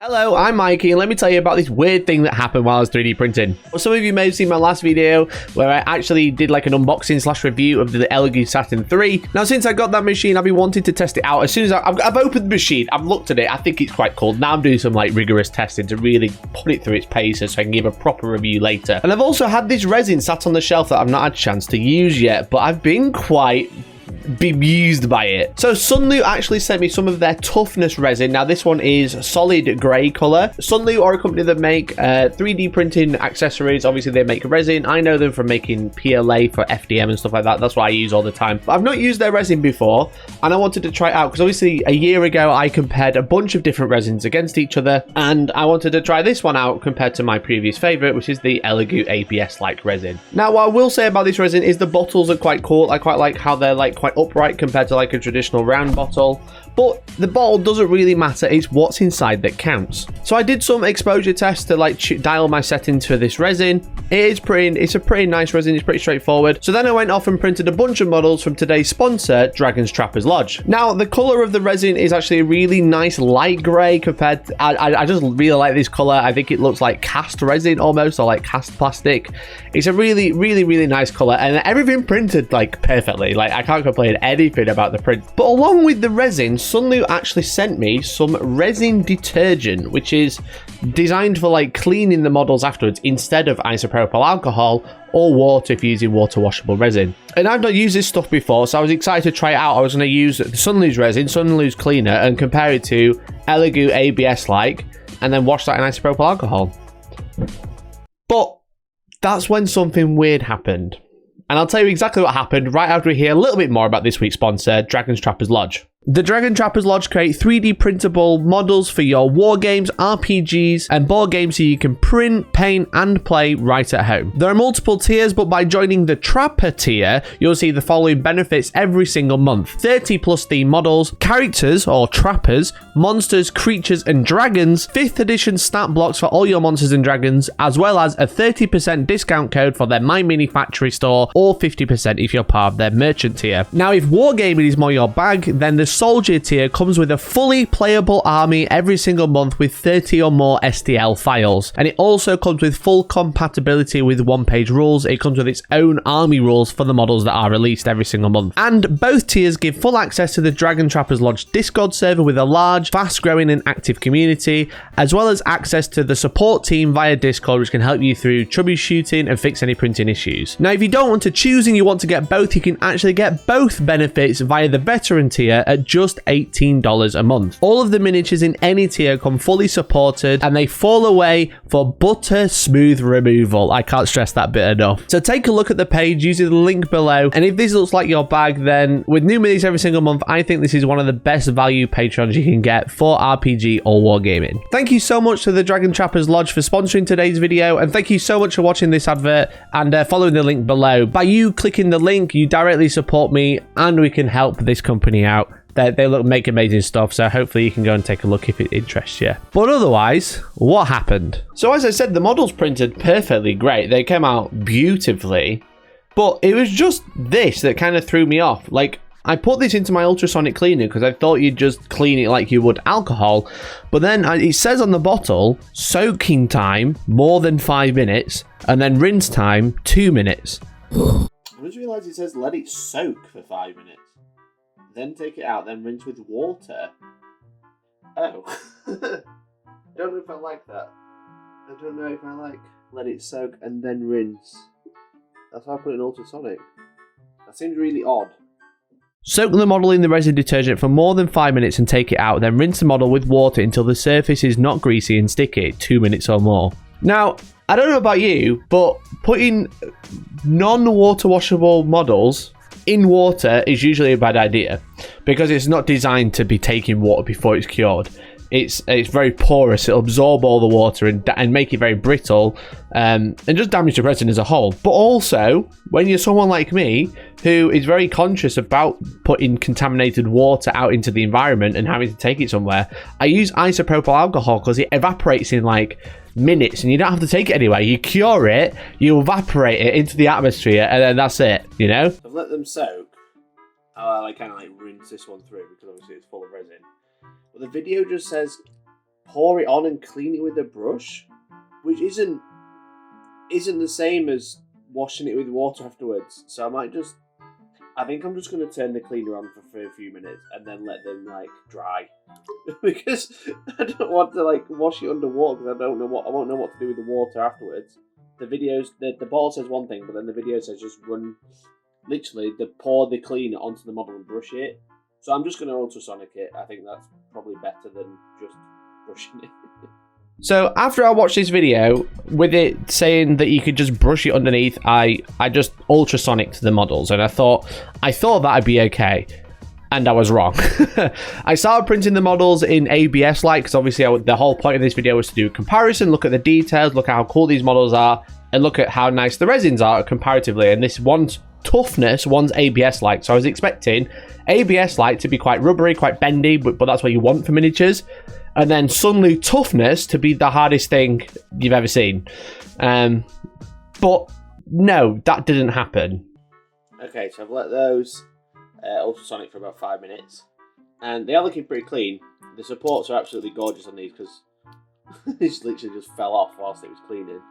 Hello, I'm Mikey, and let me tell you about this weird thing that happened while I was 3D printing. Well, some of you may have seen my last video where I actually did like an unboxing slash review of the Elegoo Saturn 3. Now, since I got that machine, I've been wanting to test it out. As soon as I've opened the machine, I've looked at it, I think it's quite cool. Now I'm doing some like rigorous testing to really put it through its paces so I can give a proper review later. And I've also had this resin sat on the shelf that I've not had a chance to use yet, but I've been quite bemused by it. So Sunlu actually sent me some of their Toughness Resin. Now this one is solid grey colour. Sunlu are a company that make 3D printing accessories. Obviously they make resin. I know them from making PLA for FDM and stuff like that. That's what I use all the time. But I've not used their resin before and I wanted to try it out because obviously a year ago I compared a bunch of different resins against each other and I wanted to try this one out compared to my previous favourite, which is the Elegoo ABS-like resin. Now what I will say about this resin is the bottles are quite cool. I quite like how they're like quite upright compared to like a traditional round bottle, but the bottle doesn't really matter. It's what's inside that counts. So I did some exposure tests to like dial my settings for this resin. It's a pretty nice resin. It's pretty straightforward. So then I went off and printed a bunch of models from today's sponsor, Dragon's Trappers Lodge. Now the color of the resin is actually a really nice light gray compared to, I just really like this color. I think it looks like cast resin almost, or like cast plastic. It's a really nice color and everything printed like perfectly. Like I can't complain anything about the print. But along with the resin, Sunlu actually sent me some resin detergent, which is designed for like cleaning the models afterwards instead of isopropyl alcohol or water if you're using water washable resin. And I've not used this stuff before, so I was excited to try it out. I was going to use Sunlu's resin, Sunlu's cleaner, and compare it to Elegoo ABS-like, and then wash that in isopropyl alcohol. But that's when something weird happened. And I'll tell you exactly what happened right after we hear a little bit more about this week's sponsor, Dragon's Trappers Lodge. The Dragon Trappers Lodge create 3D printable models for your war games, RPGs, and board games so you can print, paint, and play right at home. There are multiple tiers, but by joining the Trapper tier, you'll see the following benefits every single month. 30 plus theme models, characters or trappers, monsters, creatures, and dragons, 5th edition stat blocks for all your monsters and dragons, as well as a 30% discount code for their My Mini Factory store, or 50% if you're part of their merchant tier. Now, if wargaming is more your bag, then the Soldier tier comes with a fully playable army every single month with 30 or more STL files. And it also comes with full compatibility with one-page rules. It comes with its own army rules for the models that are released every single month. And both tiers give full access to the Dragon Trappers Lodge Discord server with a large, fast-growing and active community, as well as access to the support team via Discord, which can help you through troubleshooting and fix any printing issues. Now, if you don't want to choose and you want to get both, you can actually get both benefits via the Veteran tier at just $18 a month. All of the miniatures in any tier come fully supported and they fall away for butter smooth removal. I can't stress that bit enough. So take a look at the page using the link below, and if this looks like your bag, then with new minis every single month, I think this is one of the best value patrons you can get for RPG or wargaming. Thank you so much to the Dragon Trappers Lodge for sponsoring today's video, and thank you so much for watching this advert and following the link below. By you clicking the link, you directly support me and we can help this company out. They make amazing stuff, so hopefully you can go and take a look if it interests you. But otherwise, what happened? So as I said, the models printed perfectly great. They came out beautifully, but it was just this that kind of threw me off. Like, I put this into my ultrasonic cleaner because I thought you'd just clean it like you would alcohol, but then it says on the bottle, soaking time, more than 5 minutes, and then rinse time, 2 minutes. I just realised it says let it soak for 5 minutes. Then take it out, then rinse with water. Oh. I don't know if I like that. I don't know if I like let it soak and then rinse. That's why I put it in ultrasonic. That seems really odd. Soak the model in the resin detergent for more than 5 minutes and take it out, then rinse the model with water until the surface is not greasy and sticky, 2 minutes or more. Now, I don't know about you, but putting non-water washable models in water is usually a bad idea because it's not designed to be taking water before it's cured. It's very porous. It'll absorb all the water and make it very brittle and just damage the resin as a whole. But also, when you're someone like me who is very conscious about putting contaminated water out into the environment and having to take it somewhere, I use isopropyl alcohol because it evaporates in like minutes and you don't have to take it anywhere. You cure it, you evaporate it into the atmosphere, and then that's it, you know? I've let them soak. I kind of like rinse this one through because obviously it's full of resin. But the video just says pour it on and clean it with a brush, which isn't the same as washing it with water afterwards. So I think I'm just going to turn the cleaner on for a few minutes and then let them like dry because I don't want to like wash it underwater because I won't know what to do with the water afterwards. The videos, the ball says one thing, but then the video says just run, literally, pour the cleaner onto the model and brush it. So I'm just going to ultrasonic it. I think that's probably better than just brushing it. So after I watched this video, with it saying that you could just brush it underneath, I just ultrasonicked the models, and I thought that'd be okay. And I was wrong. I started printing the models in ABS Light, because obviously the whole point of this video was to do a comparison, look at the details, look at how cool these models are, and look at how nice the resins are comparatively. And this one's Toughness, one's ABS Light. So I was expecting ABS Light to be quite rubbery, quite bendy, but that's what you want for miniatures. And then Sunlu Toughness to be the hardest thing you've ever seen. But no, that didn't happen. Okay, so I've let those ultrasonic for about 5 minutes. And they are looking pretty clean. The supports are absolutely gorgeous on these because this literally just fell off whilst it was cleaning.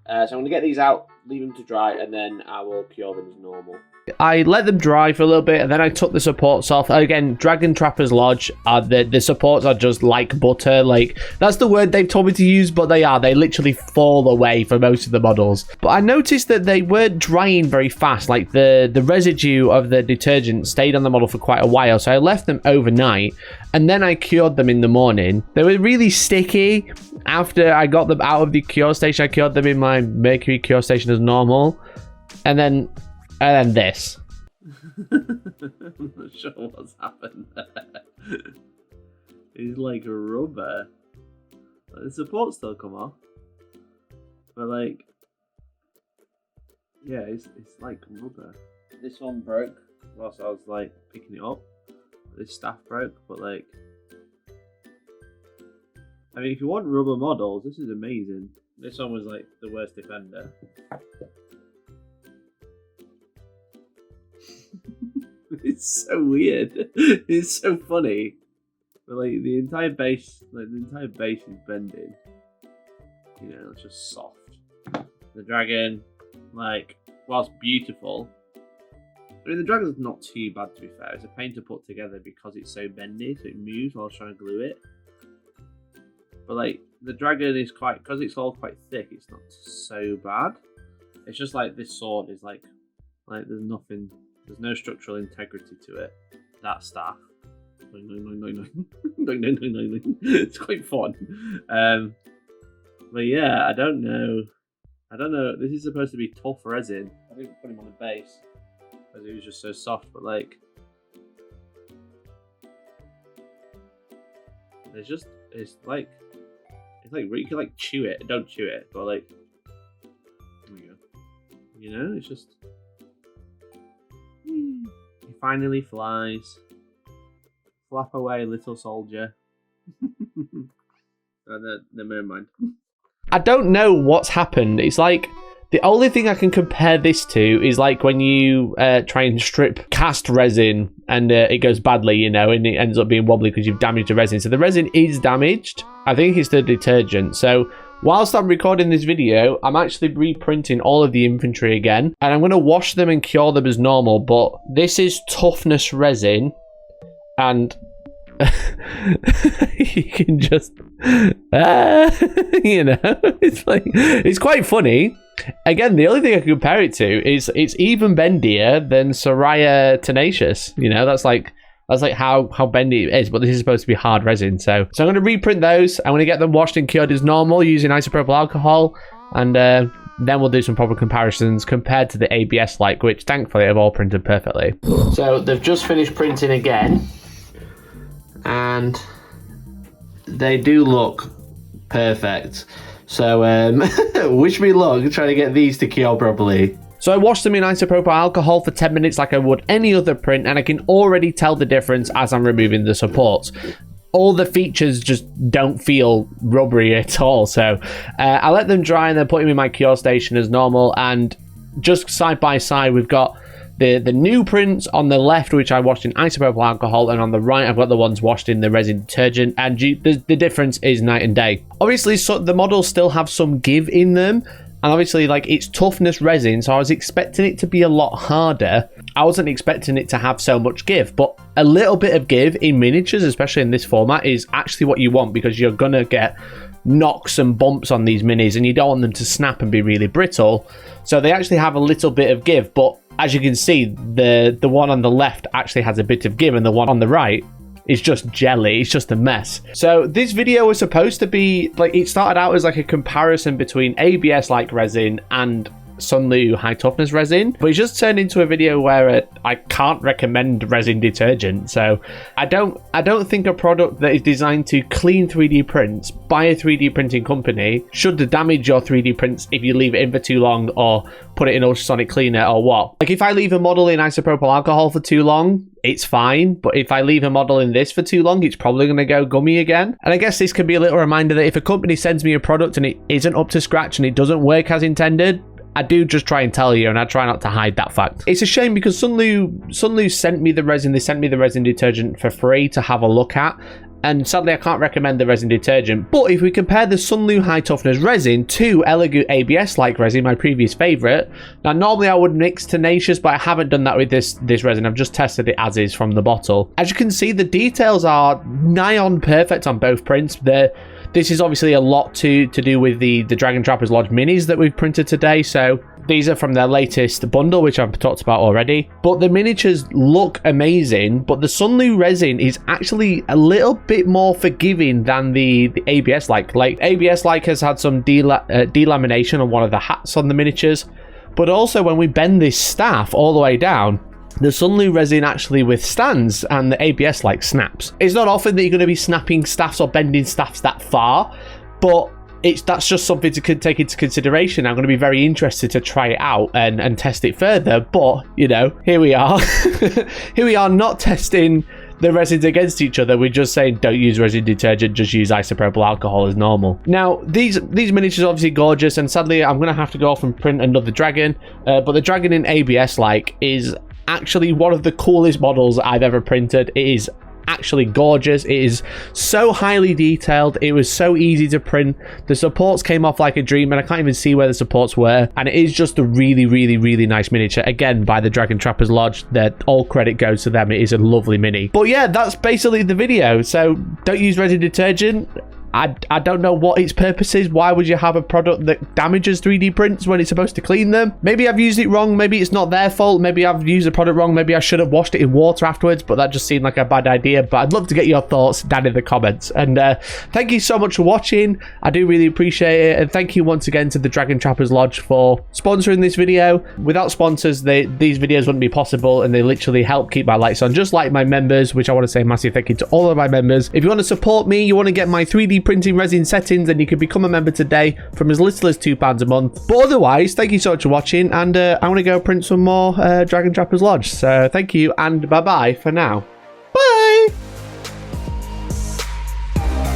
So I'm going to get these out, leave them to dry, and then I will cure them as normal. I let them dry for a little bit, and then I took the supports off. Again, Dragon Trapper's Lodge, the supports are just like butter. Like, that's the word they've told me to use, but they are. They literally fall away for most of the models. But I noticed that they weren't drying very fast. Like, the residue of the detergent stayed on the model for quite a while, so I left them overnight, and then I cured them in the morning. They were really sticky. After I got them out of the cure station, I cured them in my mercury cure station as normal. And then this. I'm not sure what's happened there. It's like rubber. Like, the supports still come off. But like, yeah, it's like rubber. This one broke whilst I was like picking it up. This staff broke, but like, I mean, if you want rubber models, this is amazing. This one was like the worst defender. It's so weird. It's so funny. But like the entire base is bending. You know, it's just soft. The dragon, like, whilst beautiful, I mean the dragon's not too bad to be fair. It's a pain to put together because it's so bendy, so it moves while I was trying to glue it. But like the dragon is quite, because it's all quite thick, it's not so bad. It's just like this sword is like there's nothing. There's no structural integrity to it. That staff. It's quite fun. But yeah, I don't know. This is supposed to be tough resin. I didn't put him on the base because he was just so soft. But like, it's like you can like chew it. Don't chew it, but like, there we go. You know, it's just. He finally flies. Flap away, little soldier. Never mind. I don't know what's happened. It's like the only thing I can compare this to is like when you try and strip cast resin and it goes badly, you know, and it ends up being wobbly because you've damaged the resin. So the resin is damaged. I think it's the detergent. So whilst I'm recording this video, I'm actually reprinting all of the infantry again, and I'm going to wash them and cure them as normal, but this is Toughness Resin, and you can just, you know, it's quite funny. Again, the only thing I can compare it to is it's even bendier than Soraya Tenacious, you know, that's like how bendy it is, but this is supposed to be hard resin. So I'm going to reprint those. I'm going to get them washed and cured as normal using isopropyl alcohol, and then we'll do some proper comparisons compared to the ABS Light, which thankfully have all printed perfectly. So they've just finished printing again, and they do look perfect. So wish me luck trying to get these to cure properly. So I washed them in isopropyl alcohol for 10 minutes like I would any other print, and I can already tell the difference as I'm removing the supports. All the features just don't feel rubbery at all. So I let them dry and then put them in my cure station as normal, and just side by side we've got the new prints on the left, which I washed in isopropyl alcohol, and on the right I've got the ones washed in the resin detergent, and the difference is night and day. Obviously, so the models still have some give in them, and obviously, like, it's toughness resin, so I was expecting it to be a lot harder. I wasn't expecting it to have so much give, but a little bit of give in miniatures, especially in this format, is actually what you want, because you're gonna get knocks and bumps on these minis, and you don't want them to snap and be really brittle. So they actually have a little bit of give, but as you can see, the one on the left actually has a bit of give, and the one on the right is just jelly. It's just a mess. So this video was supposed to be like, it started out as like a comparison between ABS like resin and Sunlu high toughness resin, but it's just turned into a video where I can't recommend resin detergent. So I don't think a product that is designed to clean 3D prints by a 3D printing company should damage your 3D prints if you leave it in for too long or put it in ultrasonic cleaner or what. Like, if I leave a model in isopropyl alcohol for too long, it's fine, but if I leave a model in this for too long, it's probably going to go gummy again. And I guess this could be a little reminder that if a company sends me a product and it isn't up to scratch and it doesn't work as intended, I do just try and tell you, and I try not to hide that fact. It's a shame because Sunlu sent me the resin. They sent me the resin detergent for free to have a look at, and sadly I can't recommend the resin detergent. But if we compare the Sunlu high toughness resin to Elegoo ABS like resin, my previous favorite, now normally I would mix Tenacious, but I haven't done that with this resin. I've just tested it as is from the bottle. As you can see, the details are nigh on perfect on both prints. This is obviously a lot to do with the Dragon Trappers Lodge minis that we've printed today. So these are from their latest bundle, which I've talked about already. But the miniatures look amazing, but the Sunlu resin is actually a little bit more forgiving than the ABS like. Like, ABS like has had some delamination on one of the hats on the miniatures. But also when we bend this staff all the way down, the Sunlu resin actually withstands, and the ABS like snaps. It's not often that you're going to be snapping staffs or bending staffs that far, but that's just something to take into consideration. I'm going to be very interested to try it out and test it further. But, you know, here we are. Here we are, not testing the resins against each other. We're just saying don't use resin detergent, just use isopropyl alcohol as normal. Now, these miniatures are obviously gorgeous, and sadly I'm going to have to go off and print another dragon. But the dragon in ABS like is actually one of the coolest models I've ever printed. It is actually gorgeous. It is so highly detailed. It was so easy to print. The supports came off like a dream, and I can't even see where the supports were. And it is just a really, really, really nice miniature. Again, by the Dragon Trappers Lodge. That all credit goes to them. It is a lovely mini. But yeah, that's basically the video. So don't use resin detergent. I don't know what its purpose is. Why would you have a product that damages 3D prints when it's supposed to clean them? Maybe I've used it wrong. Maybe it's not their fault. Maybe I've used the product wrong. Maybe I should have washed it in water afterwards, but that just seemed like a bad idea. But I'd love to get your thoughts down in the comments. And thank you so much for watching. I do really appreciate it. And thank you once again to the Dragon Trappers Lodge for sponsoring this video. Without sponsors, these videos wouldn't be possible, and they literally help keep my lights on, just like my members, which I want to say a massive thank you to all of my members. If you want to support me, you want to get my 3D printing resin settings, then you can become a member today from as little as £2 a month. But otherwise, thank you so much for watching, and I'm going to go print some more Dragon Trappers Lodge. So thank you, and bye bye for now.